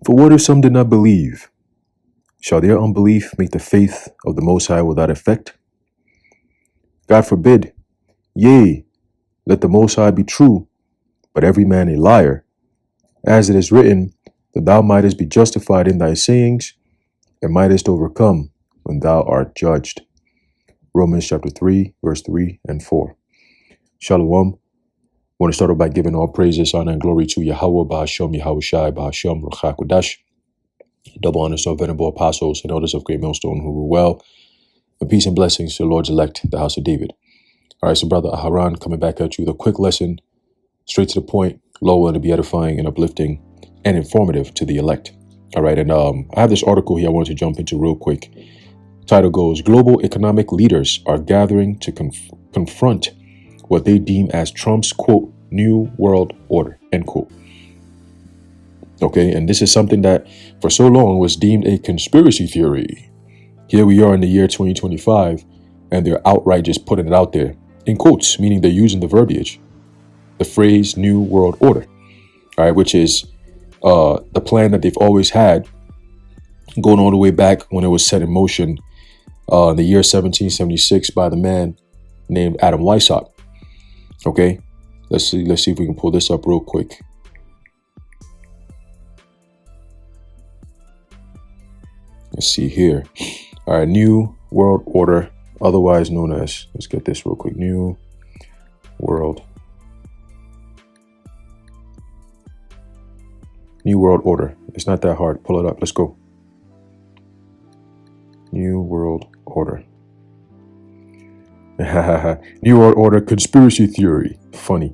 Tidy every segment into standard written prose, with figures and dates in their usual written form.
For what if some did not believe? Shall their unbelief make the faith of the Most High without effect? God forbid. Yea, let the Most High be true, but every man a liar. As it is written, that thou mightest be justified in thy sayings, and mightest overcome when thou art judged. Romans chapter 3, verse 3 and 4. Shalom. I want to start off by giving all praises, honor, and glory to Yahweh, Ba'ashem, Yahushai, Ba'ashem, Ruach HaKodesh. Double honors to our venerable apostles and elders of Great Millstone who rule well. And peace and blessings to the Lord's elect, the house of David. All right, so Brother Aharon coming back at you with a quick lesson, straight to the point, low and to be edifying and uplifting and informative to the elect. All right, and I have this article here I want to jump into real quick. Title goes, Global Economic Leaders Are Gathering to Confront What They Deem as Trump's, quote, New World Order, end quote. Okay, and this is something that for so long was deemed a conspiracy theory. Here we are in the year 2025, and they're outright just putting it out there in quotes, meaning they're using the verbiage, the phrase New World Order, all right, which is the plan that they've always had going all the way back when it was set in motion in the year 1776 by the man named Adam Weishaupt. Okay, let's see if we can pull this up real quick. Let's see here. All right, New World Order, otherwise known as, let's get this real quick. New World Order. It's not that hard. Pull it up. Let's go. New World Order. New World Order conspiracy theory. Funny.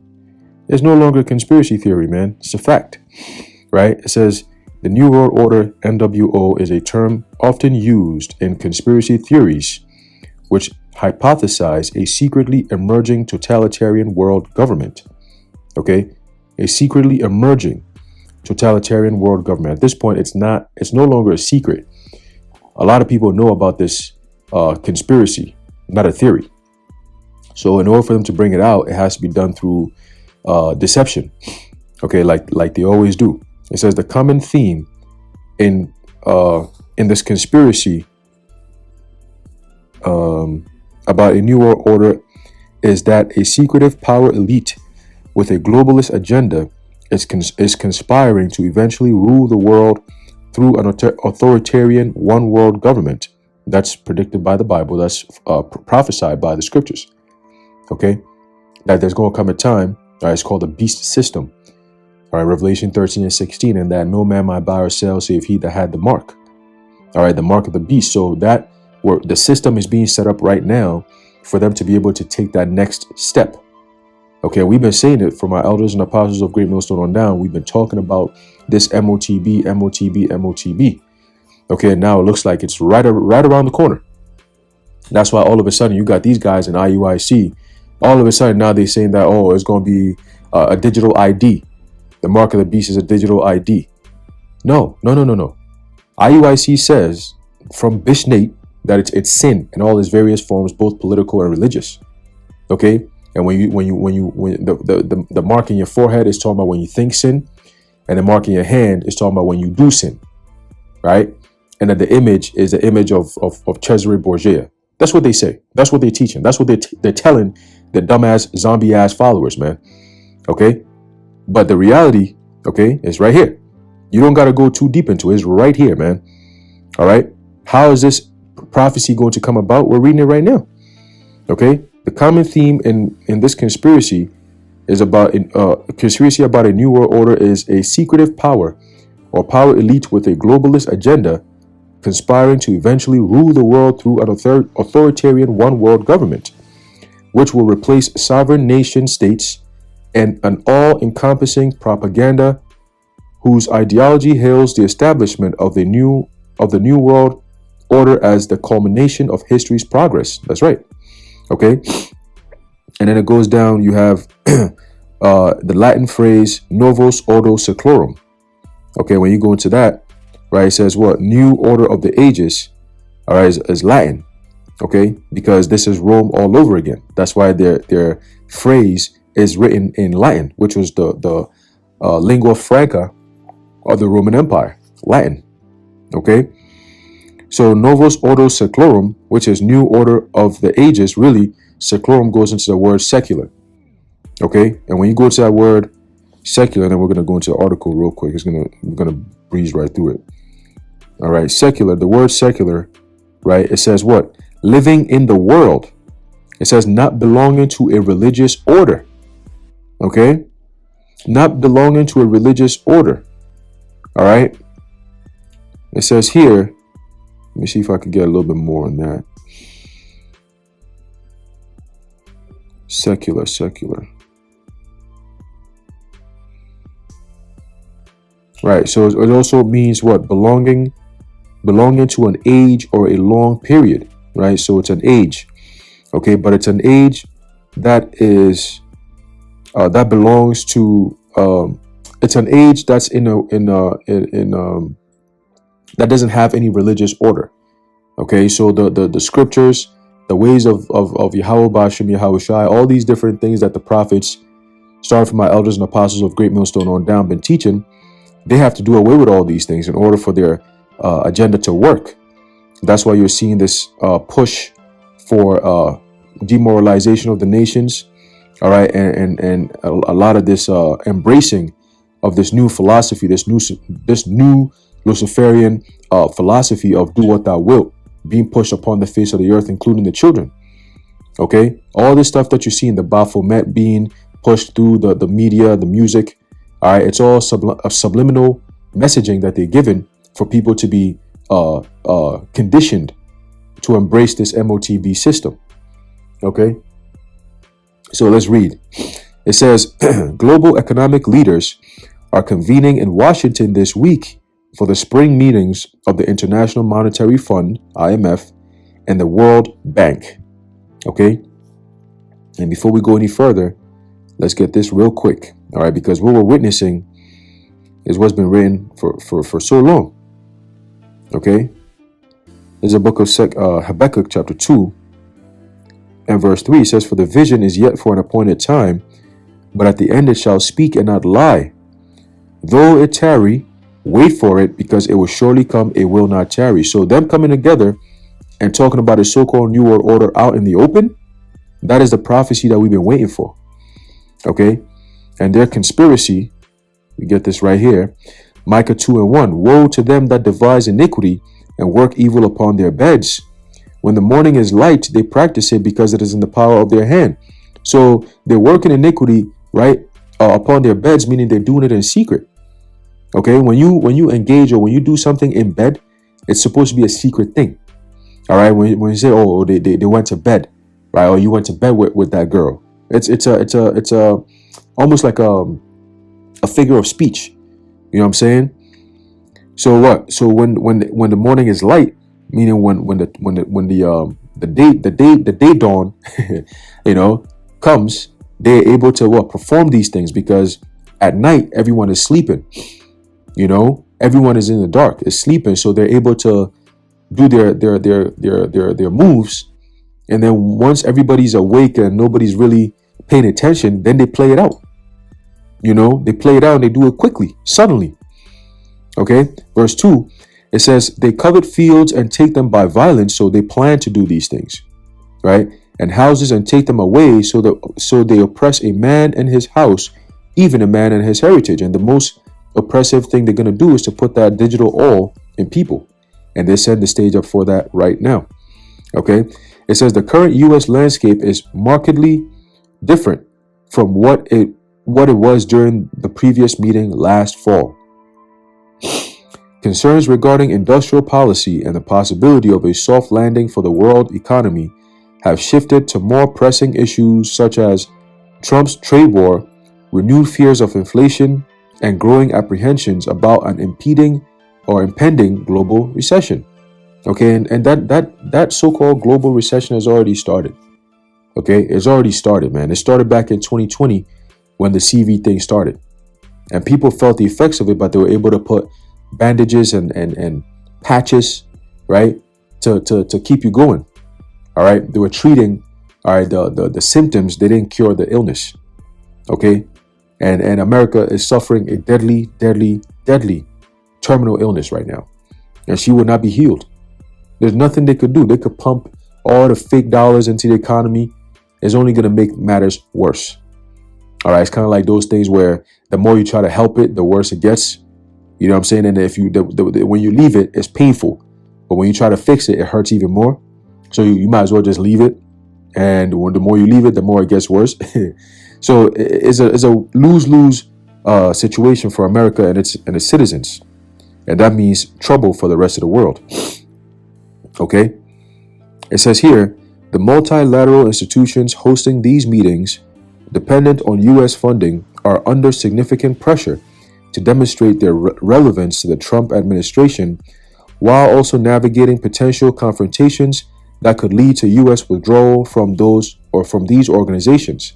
It's no longer a conspiracy theory, man. It's a fact, right? It says the New World Order, NWO, is a term often used in conspiracy theories, which hypothesize a secretly emerging totalitarian world government. Okay, a secretly emerging totalitarian world government. At this point, it's no longer a secret. A lot of people know about this conspiracy, not a theory. So in order for them to bring it out, it has to be done through deception. Okay, like they always do. It says the common theme in this conspiracy about a new world order is that a secretive power elite with a globalist agenda is conspiring to eventually rule the world through an authoritarian one world government. That's predicted by the Bible. That's prophesied by the scriptures. Okay, that there's going to come a time. It's called the beast system. All right, Revelation 13 and 16, and that no man might buy or sell save he that had the mark. All right, the mark of the beast. So that where the system is being set up right now for them to be able to take that next step. Okay, we've been saying it from our elders and apostles of Great Millstone on down. We've been talking about this MOTB. Okay, and now it looks like it's right around the corner. That's why all of a sudden you got these guys in IUIC. All of a sudden now they're saying that, oh, it's going to be a digital ID. The mark of the beast is a digital ID. No. IUIC says from Bishnate that it's sin in all its various forms, both political and religious. Okay, and when the mark in your forehead is talking about when you think sin, and the mark in your hand is talking about when you do sin, right? And that the image is the image of Cesare Borgia. That's what they say. That's what they're teaching. That's what they're telling the dumbass zombie ass followers, man. Okay. But the reality, okay, is right here. You don't got to go too deep into it. It's right here, man. All right. How is this prophecy going to come about? We're reading it right now. Okay. The common theme in this conspiracy is about a conspiracy about a new world order is a secretive power or power elite with a globalist agenda conspiring to eventually rule the world through an authoritarian one world government, which will replace sovereign nation states and an all-encompassing propaganda whose ideology hails the establishment of the new world order as the culmination of history's progress. That's right. Okay. And then it goes down. You have the Latin phrase novus ordo seclorum. Okay. When you go into that, right, it says what? New order of the ages, all right, is Latin. Okay. Because this is Rome all over again. That's why their phrase is written in Latin, which was the lingua franca of the Roman Empire. Latin. Okay. So Novus Ordo Seclorum, which is new order of the ages, really, seclorum goes into the word secular. Okay. And when you go to that word secular, then we're going to go into the article real quick. We're going to breeze right through it. All right. Secular, the word secular, right? It says what? Living in the world. It says not belonging to a religious order. Okay. Not belonging to a religious order. All right. It says here, let me see if I can get a little bit more on that. Secular. Right. So it also means what? Belonging to an age or a long period. Right. So it's an age. Okay. But it's an age that is that belongs to. It's an age that's that doesn't have any religious order. Okay, so the scriptures, the ways of Yahweh Bashim, Yahweh Shai, all these different things that the prophets, starting from my elders and apostles of Great Millstone on down, been teaching, they have to do away with all these things in order for their agenda to work. That's why you're seeing this push for demoralization of the nations. All right, and a lot of this embracing of this new philosophy, this new Luciferian philosophy of do what thou wilt, being pushed upon the face of the earth, including the children. Okay, all this stuff that you see in the Baphomet being pushed through the media, the music. All right, it's all subliminal messaging that they're given for people to be conditioned to embrace this MOTB system. Okay, so let's read. It says, global economic leaders are convening in Washington this week for the spring meetings of the International Monetary Fund, IMF, and the World Bank. Okay? And before we go any further, let's get this real quick. All right? Because what we're witnessing is what's been written for so long. Okay? There's a book of Habakkuk chapter 2 and verse 3. It says, for the vision is yet for an appointed time, but at the end it shall speak and not lie. Though it tarry, wait for it, because it will surely come, it will not tarry. So them coming together and talking about a so-called new world order out in the open, that is the prophecy that we've been waiting for. Okay? And their conspiracy, we get this right here, Micah 2:1, woe to them that devise iniquity and work evil upon their beds. When the morning is light, they practice it because it is in the power of their hand. So they're working iniquity, right, upon their beds, meaning they're doing it in secret. Okay, when you engage or when you do something in bed, it's supposed to be a secret thing. All right, when you say, oh, they went to bed, right, or you went to bed with that girl, it's a almost like a figure of speech. You know what I'm saying? So what? So when the morning is light, meaning when the day dawn, you know, comes, they're able to perform these things, because at night everyone is sleeping. You know, everyone is in the dark, is sleeping, so they're able to do their moves. And then once everybody's awake and nobody's really paying attention, then they play it out. You know, they play it out and they do it quickly, suddenly. Okay, verse 2, it says, they covet fields and take them by violence, so they plan to do these things, right? And houses and take them away, so they oppress a man and his house, even a man and his heritage. And the most oppressive thing they're going to do is to put that digital all in people, and they set the stage up for that right now. Okay, it says the current U.S. landscape is markedly different from what it was during the previous meeting last fall. Concerns regarding industrial policy and the possibility of a soft landing for the world economy have shifted to more pressing issues such as Trump's trade war, renewed fears of inflation, and growing apprehensions about an impending global recession. Okay, and that so-called global recession has already started. Okay, it's already started, man. It started back in 2020 when the CV thing started, and people felt the effects of it, but they were able to put bandages and patches, right, to keep you going. All right, they were treating, all right, the symptoms. They didn't cure the illness. Okay, and America is suffering a deadly terminal illness right now, and she would not be healed. There's nothing they could do. They could pump all the fake dollars into the economy. It's only going to make matters worse. All right, it's kind of like those things where the more you try to help it, the worse it gets. You know what I'm saying? And if you when you leave it, it's painful, but when you try to fix it, it hurts even more. So you might as well just leave it. And the more you leave it, the more it gets worse. So it's a lose-lose situation for America and its citizens, and that means trouble for the rest of the world. Okay, it says here the multilateral institutions hosting these meetings, dependent on U.S. funding, are under significant pressure to demonstrate their relevance to the Trump administration, while also navigating potential confrontations that could lead to U.S. withdrawal from these organizations.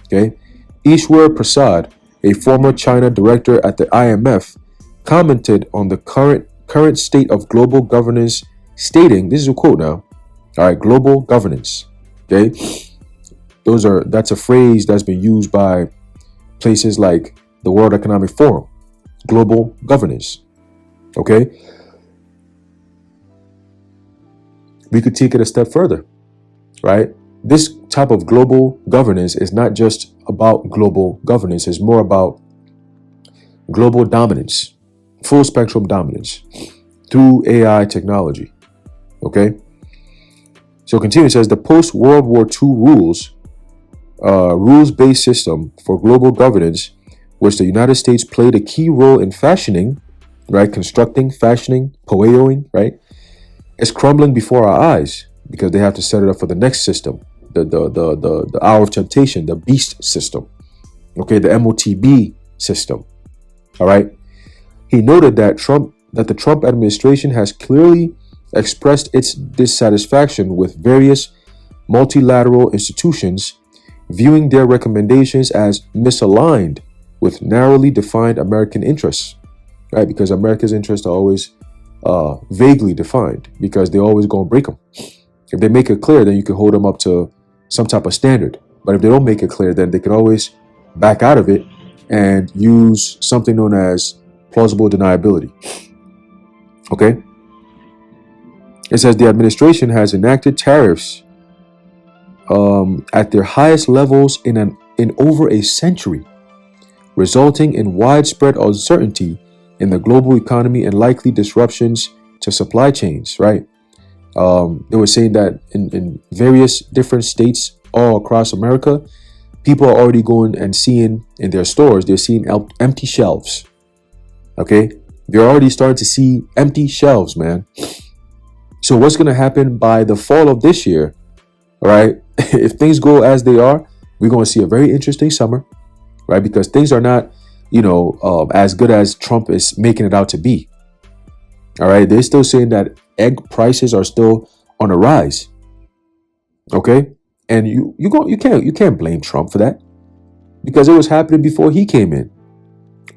Okay, Ishwar Prasad, a former China director at the IMF, commented on the current state of global governance, stating, this is a quote now, all right, global governance. Okay, that's a phrase that's been used by places like the World Economic Forum, global governance. Okay, we could take it a step further, right? This type of global governance is not just about global governance, it's more about global dominance, full spectrum dominance through AI technology. Okay, so continue. It says the post-World War II rules-based system for global governance, which the United States played a key role in fashioning, right, constructing, fashioning, poeoing, right, is crumbling before our eyes because they have to set it up for the next system, the hour of temptation, the beast system, okay, the MOTB system. All right. He noted that the Trump administration has clearly expressed its dissatisfaction with various multilateral institutions, viewing their recommendations as misaligned with narrowly defined American interests, right? Because America's interests are always vaguely defined because they're always going to break them. If they make it clear, then you can hold them up to some type of standard. But if they don't make it clear, then they can always back out of it and use something known as plausible deniability. Okay? It says the administration has enacted tariffs at their highest levels in over a century, resulting in widespread uncertainty in the global economy and likely disruptions to supply chains, right? They were saying that in various different states all across America, people are already going and seeing in their stores, they're seeing empty shelves. Okay? They're already starting to see empty shelves, man. So what's going to happen by the fall of this year, all right? If things go as they are, we're going to see a very interesting summer, right? Because things are not, as good as Trump is making it out to be. All right? They're still saying that egg prices are still on a rise. Okay? And you can't blame Trump for that, because it was happening before he came in.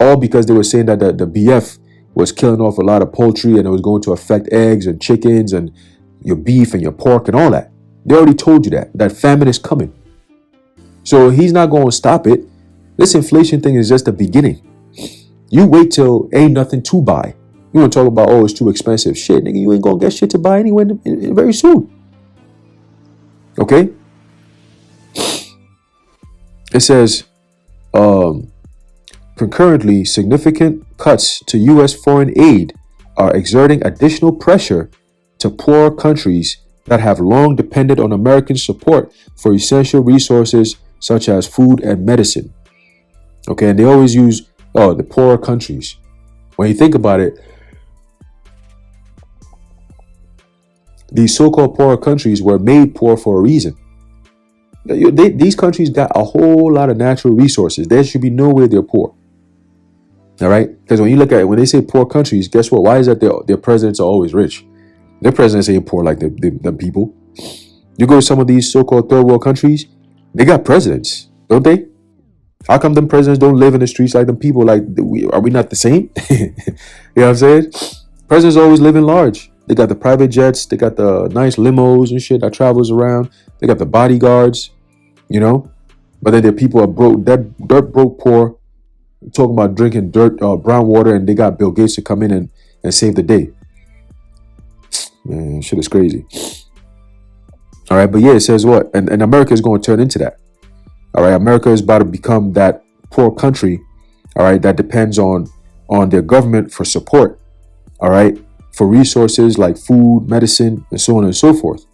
All because they were saying that the BF was killing off a lot of poultry and it was going to affect eggs and chickens and your beef and your pork and all that. They already told you that famine is coming. So he's not going to stop it. This inflation thing is just the beginning. You wait till ain't nothing to buy. You want to talk about, oh, it's too expensive. Shit, nigga, you ain't going to get shit to buy anyway very soon. Okay? It says, concurrently, significant cuts to U.S. foreign aid are exerting additional pressure to poor countries that have long depended on American support for essential resources such as food and medicine. Okay, and they always use, the poorer countries. When you think about it, these so-called poorer countries were made poor for a reason. These countries got a whole lot of natural resources. There should be no way they're poor. All right? Because when you look at it, when they say poor countries, guess what? Why is that their presidents are always rich? Their presidents ain't poor like them people. You go to some of these so-called third world countries, they got presidents, don't they? How come them presidents don't live in the streets like them people? Like, are we not the same? You know what I'm saying? Presidents always living large. They got the private jets. They got the nice limos and shit that travels around. They got the bodyguards, But then their people are broke, dirt broke poor, talking about drinking brown water, and they got Bill Gates to come in and save the day. Man, shit is crazy. All right, but yeah, it says what? And America is going to turn into that. All right, America is about to become that poor country, all right, that depends on their government for support, all right, for resources like food, medicine, and so on and so forth.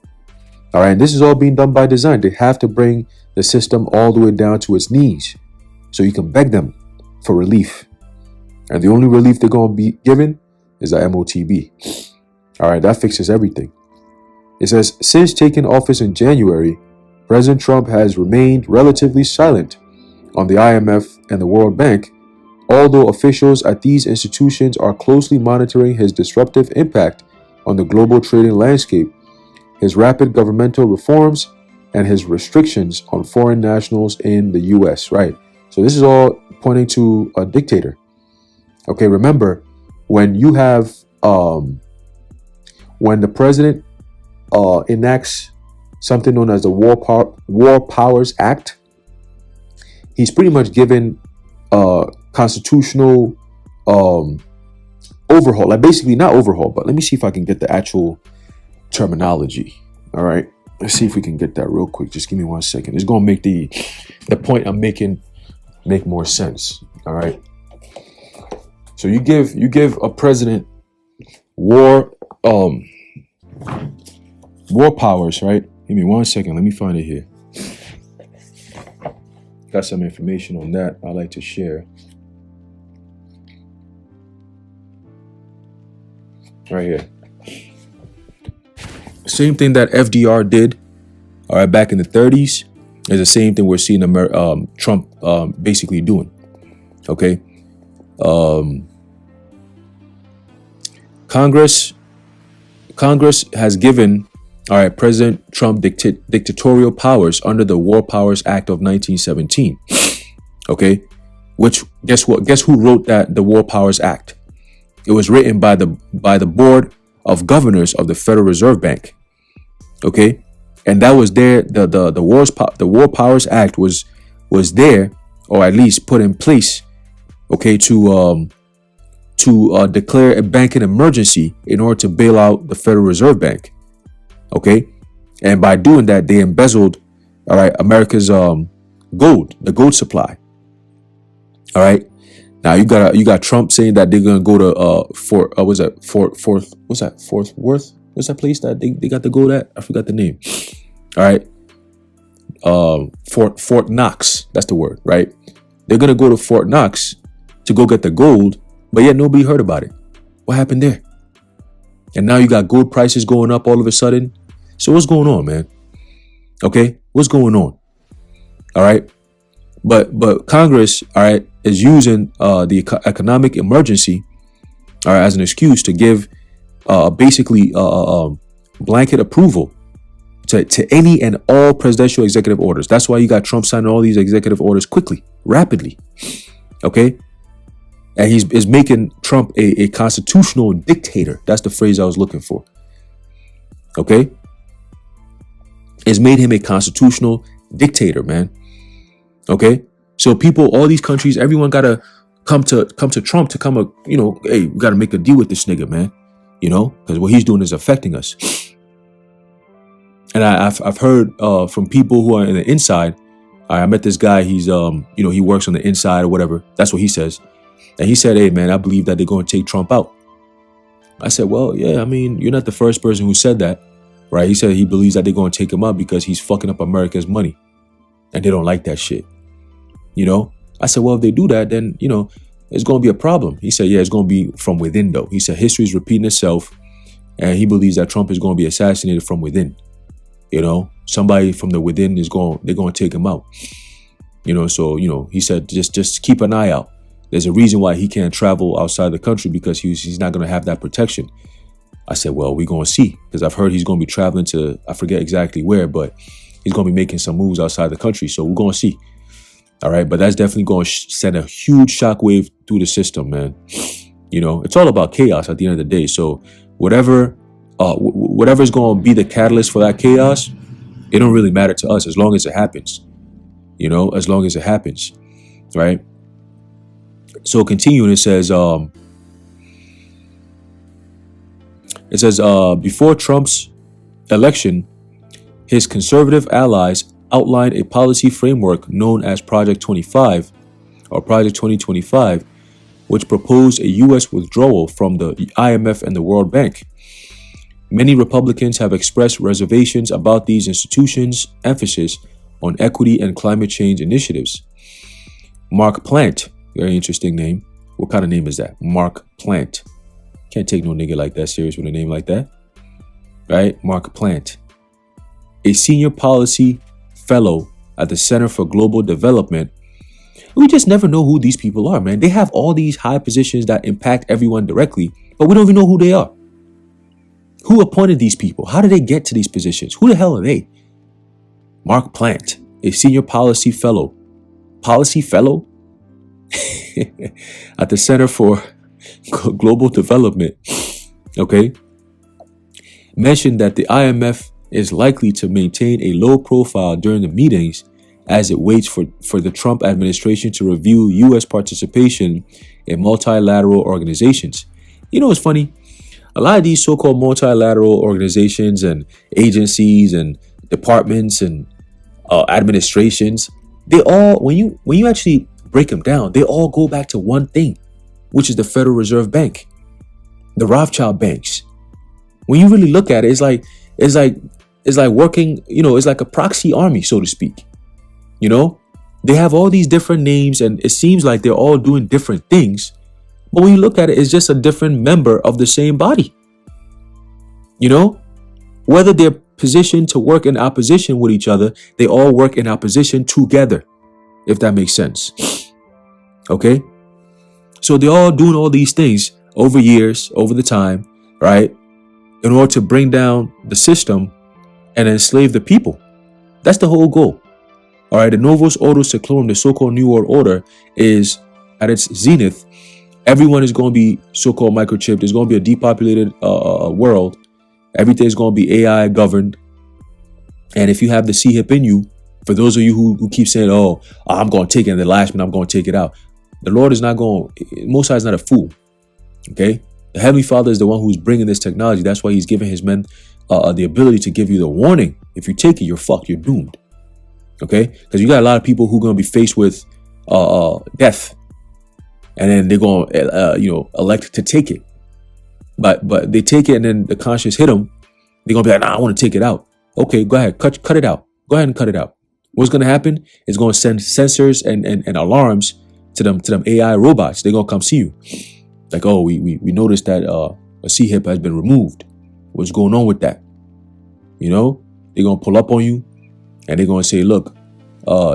All right, and this is all being done by design. They have to bring the system all the way down to its knees so you can beg them for relief. And the only relief they're going to be given is the MOTB. All right, that fixes everything. It says, since taking office in January, President Trump has remained relatively silent on the IMF and the World Bank, although officials at these institutions are closely monitoring his disruptive impact on the global trading landscape, his rapid governmental reforms, and his restrictions on foreign nationals in the U.S., right? So this is all pointing to a dictator. Okay, remember, when you have, when the president enacts something known as the War Powers Act, he's pretty much given constitutional overhaul. Like basically not overhaul, but let me see if I can get the actual terminology. All right, let's see if we can get that real quick. Just give me 1 second. It's gonna make the point I'm making make more sense. All right. So you give a president war powers, right? Give me 1 second. Let me find it here. Got some information on that I like to share. Right here. Same thing that FDR did, all right, back in the 30s is the same thing we're seeing Trump basically doing. Okay. Congress has given, all right, President Trump dictatorial powers under the War Powers Act of 1917. Okay, which guess who wrote the War Powers Act? It was written by the Board of Governors of the Federal Reserve Bank. Okay, and that was there. The War Powers Act was there, or at least put in place. Okay, to declare a banking emergency in order to bail out the Federal Reserve Bank. Okay, and by doing that, they embezzled, all right, America's gold, the gold supply. All right, now you got Trump saying that they're gonna go to Fort Worth? What's that place that they got the gold at? I forgot the name. All right, Fort Knox. That's the word, right? They're gonna go to Fort Knox to go get the gold, but yet nobody heard about it. What happened there? And now you got gold prices going up all of a sudden. So what's going on, man? Okay, what's going on? All right, but Congress, all right, is using the economic emergency, all right, as an excuse to give basically blanket approval to any and all presidential executive orders. That's why you got Trump signing all these executive orders quickly, rapidly. Okay. And he's making Trump a constitutional dictator. That's the phrase I was looking for. Okay? It's made him a constitutional dictator, man. Okay? So people, all these countries, everyone gotta come to Trump to come, hey, we gotta make a deal with this nigga, man. Because what he's doing is affecting us. And I've heard from people who are in the inside. I met this guy. He's he works on the inside or whatever. That's what he says. And he said, hey, man, I believe that they're going to take Trump out. I said, well, yeah, I mean, you're not the first person who said that, right? He said he believes that they're going to take him out because he's fucking up America's money. And they don't like that shit. I said, well, if they do that, then, it's going to be a problem. He said, yeah, it's going to be from within, though. He said history is repeating itself. And he believes that Trump is going to be assassinated from within. Somebody from the within they're going to take him out. So, he said, just keep an eye out. There's a reason why he can't travel outside the country because he's not going to have that protection. I said, well, we're going to see, because I've heard he's going to be traveling to, I forget exactly where, but he's going to be making some moves outside the country. So we're going to see. All right. But that's definitely going to send a huge shockwave through the system, man. It's all about chaos at the end of the day. So whatever's going to be the catalyst for that chaos, it don't really matter to us as long as it happens. As long as it happens. Right. So continuing, it says before Trump's election, his conservative allies outlined a policy framework known as Project 25 or Project 2025, which proposed a U.S. withdrawal from the IMF and the World Bank. Many Republicans have expressed reservations about these institutions' emphasis on equity and climate change initiatives. Mark Plant, very interesting name. What kind of name is that? Mark Plant. Can't take no nigga like that serious with a name like that. Right? Mark Plant. A senior policy fellow at the Center for Global Development. We just never know who these people are, man. They have all these high positions that impact everyone directly, but we don't even know who they are. Who appointed these people? How did they get to these positions? Who the hell are they? Mark Plant, a senior policy fellow. Policy fellow? At the Center for Global Development. Okay. Mentioned that the IMF is likely to maintain a low profile during the meetings as it waits for the Trump administration to review U.S. participation in multilateral organizations. You know what's funny? A lot of these so-called multilateral organizations and agencies and departments and administrations, they all, when you actually break them down, they all go back to one thing, which is the Federal Reserve Bank, the Rothschild banks. When you really look at it, it's like working, it's like a proxy army, so to speak. They have all these different names and it seems like they're all doing different things. But when you look at it, it's just a different member of the same body. Whether they're positioned to work in opposition with each other, they all work in opposition together, if that makes sense. Okay? So they're all doing all these things over years, over the time, right? In order to bring down the system and enslave the people. That's the whole goal. All right, the Novus Ordo Seclorum, the so-called New World Order, is at its zenith. Everyone is going to be so-called microchipped. There's going to be a depopulated world. Everything's going to be AI governed. And if you have the C-hip in you, for those of you who keep saying, oh, I'm going to take it in the last minute, I'm going to take it out. The Lord is not going, Most High is not a fool. Okay? The Heavenly Father is the one who's bringing this technology. That's why he's giving his men the ability to give you the warning. If you take it, you're fucked. You're doomed. Okay? Because you got a lot of people who are going to be faced with death. And then they're going to, elect to take it. But they take it and then the conscience hit them. They're going to be like, nah, I want to take it out. Okay, go ahead. Cut it out. Go ahead and cut it out. What's going to happen? It's going to send sensors and alarms to them AI robots. They're going to come see you. Like, oh, we noticed that a C-hip has been removed. What's going on with that? They're going to pull up on you and they're going to say, look,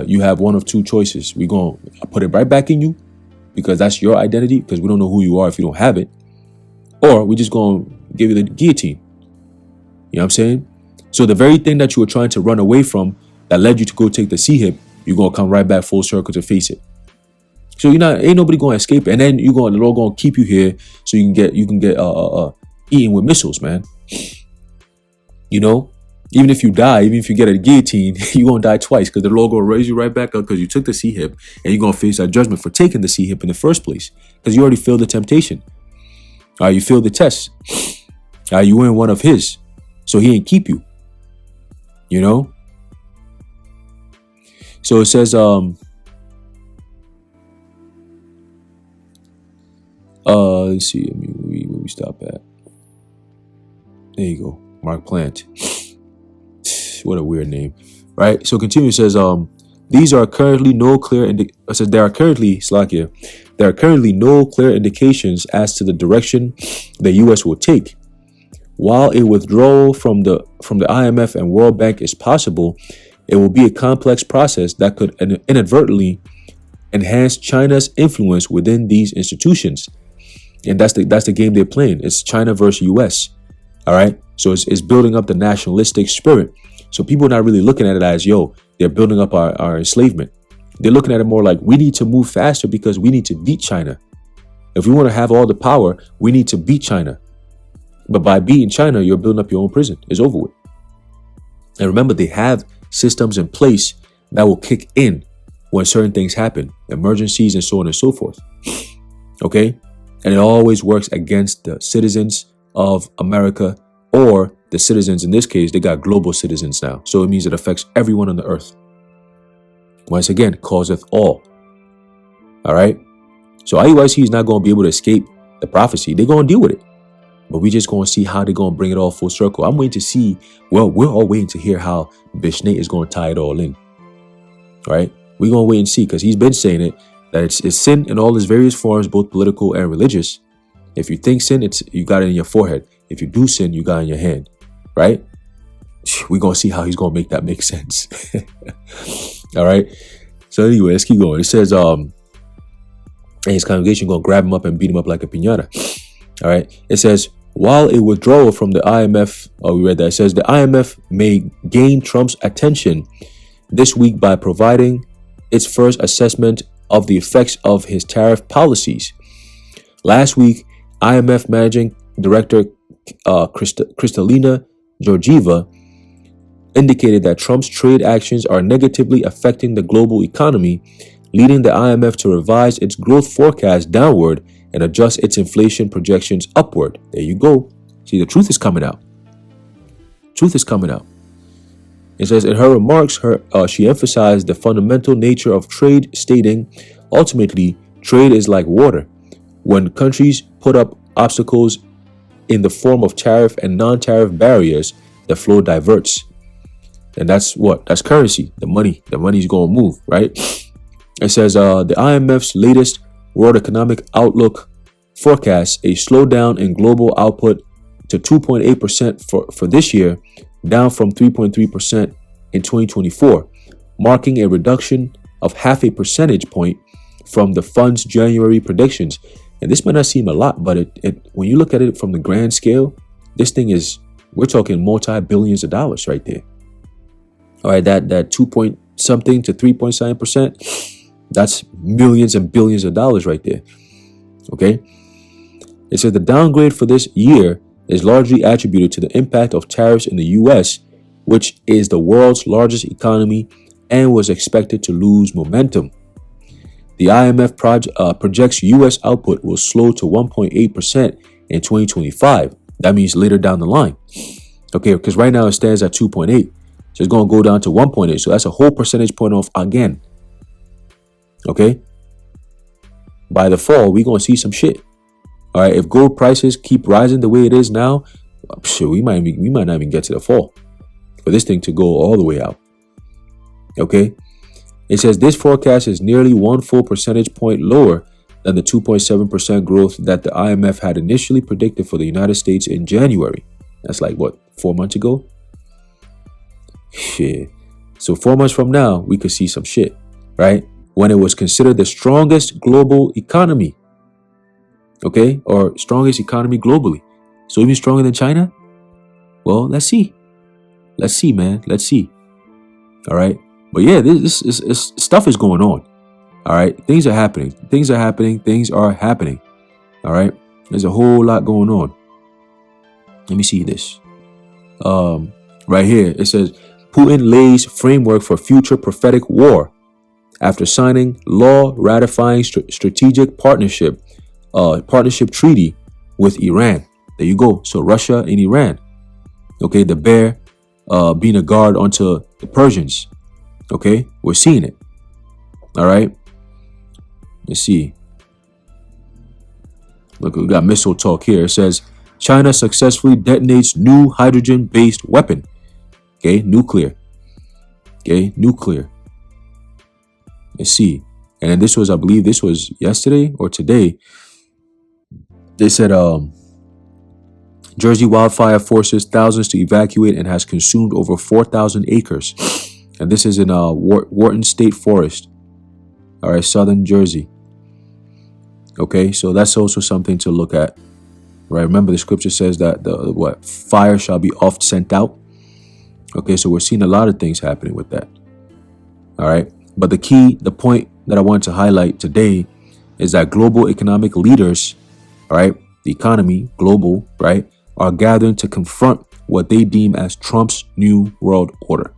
you have one of two choices. We're going to put it right back in you because that's your identity, because we don't know who you are if you don't have it. Or we're just going to give you the guillotine. You know what I'm saying? So the very thing that you were trying to run away from that led you to go take the C-hip, you're going to come right back full circle to face it. So ain't nobody going to escape it. And then the Lord going to keep you here so you can get eaten with missiles, man. Even if you die, even if you get a guillotine, you're going to die twice because the Lord going to raise you right back up because you took the C-hip and you're going to face that judgment for taking the C-hip in the first place because you already failed the temptation. You failed the test. You weren't one of his. So he ain't keep you. So it says, let's see, where we stop at. There you go. Mark Plant. What a weird name. Right? So continue, it says, there are currently no clear indications as to the direction the U.S. will take. While a withdrawal from the IMF and World Bank is possible, it will be a complex process that could inadvertently enhance China's influence within these institutions. And that's the game they're playing. It's China versus U.S. All right. So it's building up the nationalistic spirit. So people are not really looking at it as, they're building up our enslavement. They're looking at it more like we need to move faster because we need to beat China. If we want to have all the power, we need to beat China. But by beating China, you're building up your own prison. It's over with. And remember, they have systems in place that will kick in when certain things happen, emergencies and so on and so forth. Okay? And it always works against the citizens of America, or the citizens, in this case, they got global citizens now. So it means it affects everyone on the earth. Once again, causeth all. All right? So IUIC is not going to be able to escape the prophecy. They're going to deal with it. But we just going to see how they're going to bring it all full circle. I'm waiting to see, well, we're all waiting to hear how Bishnate is going to tie it all in. All right? We're going to wait and see, because he's been saying it, that it's sin in all its various forms, both political and religious. If you think sin, you got it in your forehead. If you do sin, you got it in your hand. Right? We're going to see how he's going to make that make sense. All right? So anyway, let's keep going. It says, and his congregation going to grab him up and beat him up like a piñata. All right? It says, while a withdrawal from the IMF, we read that, it says the IMF may gain Trump's attention this week by providing its first assessment of the effects of his tariff policies. Last week, IMF Managing Director Kristalina Georgieva indicated that Trump's trade actions are negatively affecting the global economy, leading the IMF to revise its growth forecast downward and adjust its inflation projections upward. There you go. See, the truth is coming out. Truth is coming out. It says in her remarks, she emphasized the fundamental nature of trade, stating, ultimately, trade is like water. When countries put up obstacles in the form of tariff and non-tariff barriers, the flow diverts. And that's what? That's currency, the money. The money is going to move, right? It says the IMF's latest World Economic Outlook forecasts a slowdown in global output to 2.8% for this year, down from 3.3% in 2024, marking a reduction of half a percentage point from the fund's January predictions. And this might not seem a lot, but it when you look at it from the grand scale, this thing is, we're talking multi-billions of dollars right there. All right, that 2 point something to 3.7%, that's millions and billions of dollars right there. Okay. It says the downgrade for this year is largely attributed to the impact of tariffs in the U.S., which is the world's largest economy and was expected to lose momentum. The IMF projects U.S. output will slow to 1.8% in 2025. That means later down the line. Okay, because right now it stands at 2.8. So it's going to go down to 1.8. So that's a whole percentage point off again. Okay. By the fall, we're going to see some shit. All right. If gold prices keep rising the way it is now, shit, we might not even get to the fall for this thing to go all the way out. Okay. It says this forecast is nearly 1 full percentage point lower than the 2.7% growth that the IMF had initially predicted for the United States in January. That's like, what, 4 months ago? Shit. So 4 months from now, we could see some shit, right? When it was considered the strongest global economy, okay? Or strongest economy globally. So even stronger than China? Well, let's see. Let's see, man. Let's see. All right. But yeah, this stuff is going on. All right. Things are happening. Things are happening. Things are happening. All right. There's a whole lot going on. Let me see this. Right here, it says Putin lays framework for future prophetic war after signing law ratifying strategic partnership treaty with Iran. There you go. So Russia and Iran. Okay, the bear being a guard onto the Persians. Okay, we're seeing it. All right. Let's see. Look, we got missile talk here. It says China successfully detonates new hydrogen-based weapon. Okay, nuclear. Okay, nuclear. Let's see. And then this was, I believe this was yesterday or today. They said Jersey wildfire forces thousands to evacuate and has consumed over 4,000 acres. And this is in Wharton State Forest. All right, southern Jersey. Okay, so that's also something to look at. Right, remember the scripture says that the fire shall be oft sent out. Okay, so we're seeing a lot of things happening with that. All right, but the point that I want to highlight today is that global economic leaders, all right, the economy, global, right, are gathering to confront what they deem as Trump's new world order.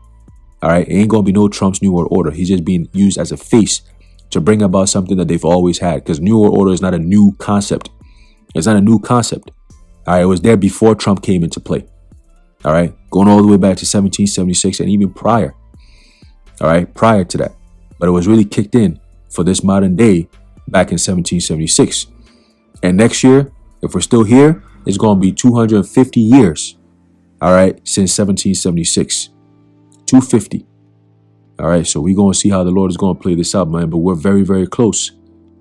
All right, it ain't gonna be no Trump's new world order. He's just being used as a face to bring about something that they've always had, because New World Order is not a new concept. It's not a new concept. All right, it was there before Trump came into play. All right, going all the way back to 1776 and even prior. All right, prior to that. But it was really kicked in for this modern day back in 1776. And next year, if we're still here, it's going to be 250 years. All right, since 1776. 250. All right, so we're going to see how the Lord is going to play this out, man. But we're very, very close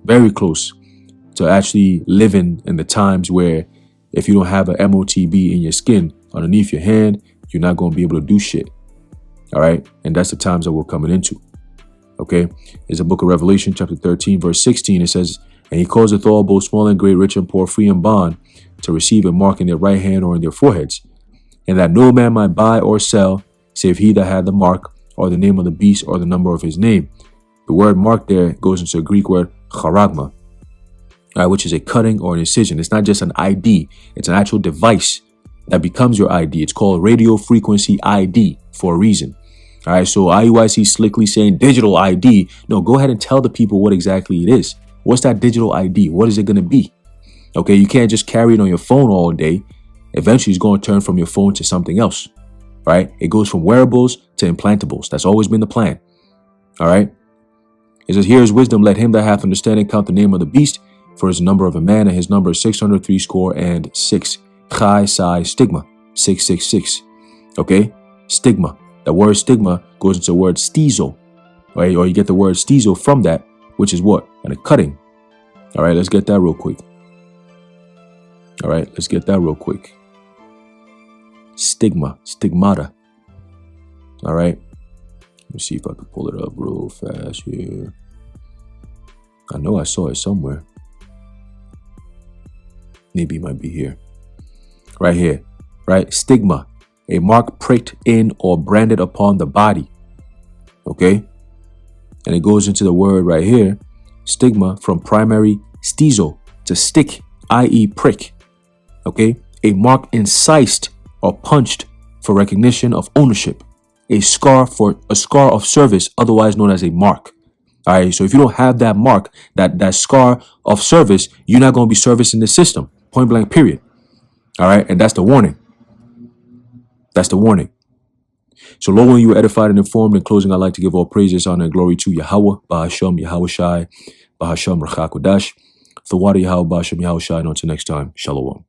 to actually living in the times where if you don't have an MOTB in your skin underneath your hand, you're not going to be able to do shit. All right, and that's the times that we're coming into. Okay, it's a book of Revelation, chapter 13, verse 16. It says, and he causeth all, both small and great, rich and poor, free and bond, to receive a mark in their right hand or in their foreheads, and that no man might buy or sell, save he that had the mark, or the name of the beast, or the number of his name. The word mark there goes into a Greek word, charagma, which is a cutting or an incision. It's not just an ID. It's an actual device that becomes your ID. It's called radio frequency ID for a reason. All right, so IUIC slickly saying digital ID. No, go ahead and tell the people what exactly it is. What's that digital ID? What is it going to be? Okay, you can't just carry it on your phone all day. Eventually, it's going to turn from your phone to something else, right? It goes from wearables to implantables. That's always been the plan, all right? It says, here is wisdom. Let him that hath understanding count the name of the beast, for his number of a man, and his number is 666. Chai, Psi, stigma, 666. Okay, stigma. The word stigma goes into the word stizo, right? Or you get the word stizo from that, which is what? And a cutting. All right, let's get that real quick. All right, let's get that real quick. Stigma, stigmata. All right. Let me see if I can pull it up real fast here. I know I saw it somewhere. Maybe it might be here. Right here, right? Stigma, a mark pricked in or branded upon the body. Okay? And it goes into the word right here, stigma, from primary stizo, to stick, i.e. prick. Okay? A mark incised or punched for recognition of ownership. A scar of service, otherwise known as a mark. All right, so if you don't have that mark, that scar of service, you're not going to be servicing the system. Point blank, period. All right, and that's the warning. That's the warning. So, Lord, when you were edified and informed, in closing, I'd like to give all praises, honor, and glory to Yahweh, Bahasham, Yahweh Shai, Bahasham, Rachakodash, Thawada Yahweh, Bahasham, Yahweh Shai, and until next time, Shalom.